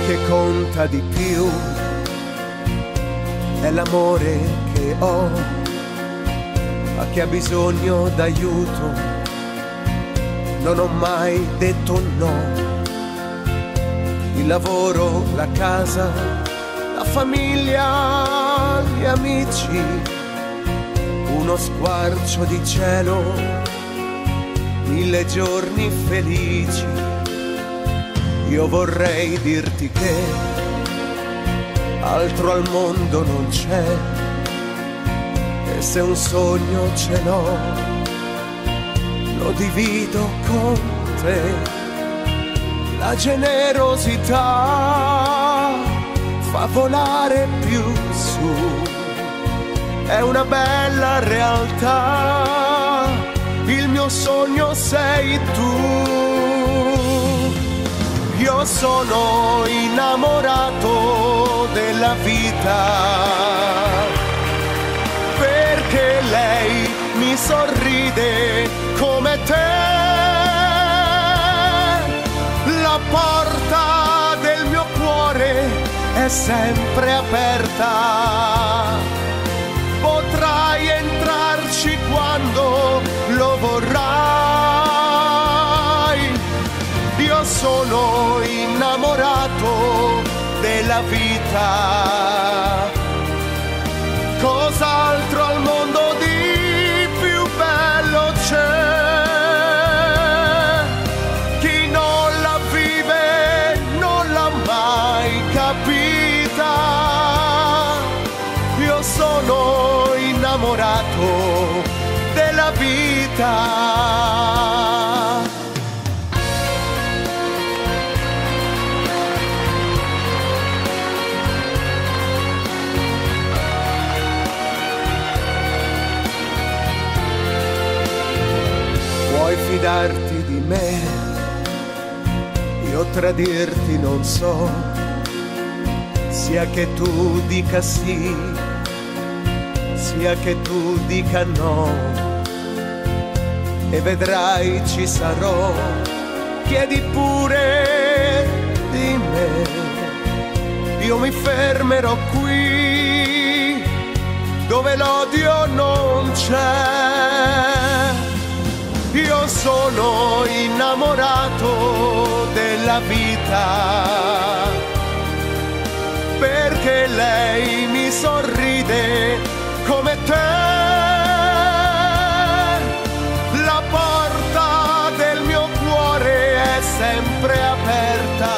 che conta di più è l'amore che ho a chi ha bisogno d'aiuto. Non ho mai detto no. Il lavoro, la casa, la famiglia, gli amici, uno squarcio di cielo, 1000 giorni felici. Io vorrei dirti che altro al mondo non c'è, e se un sogno ce l'ho, lo divido con te. La generosità fa volare più su, è una bella realtà, il mio sogno sei tu. Io sono innamorato della vita, perché lei mi sorride come te. La porta del mio cuore è sempre aperta, potrai entrarci quando lo vorrai. Io sono innamorato della vita, cos'altro al mondo di più bello c'è? Chi non la vive non l'ha mai capita. Io sono innamorato della vita. Puoi fidarti di me, io tradirti non so, sia che tu dica sì, sia che tu dica no, e vedrai ci sarò. Chiedi pure di me, io mi fermerò qui dove l'odio non c'è. Io sono innamorato della vita, perché lei mi sorride come te. La porta del mio cuore è sempre aperta,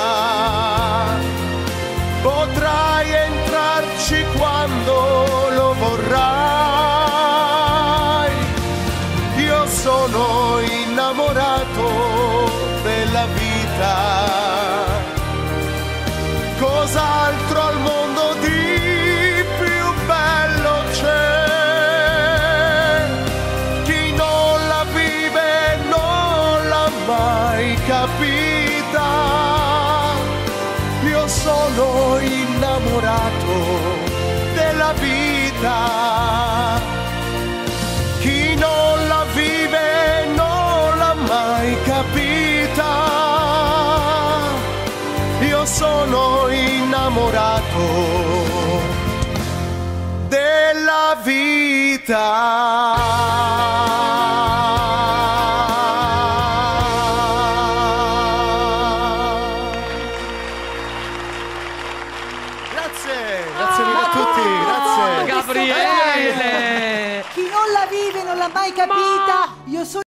potrai entrarci quando lo vorrai. Io sono innamorato della vita, cos'altro al mondo di più bello c'è? Chi non la vive non l'ha mai capita. Io sono innamorato della vita. Chi non la vive non l'ha mai capita. Io sono innamorato della vita. Grazie mille a tutti, grazie. Gabriele! Chi non la vive non l'ha mai capita. Io sono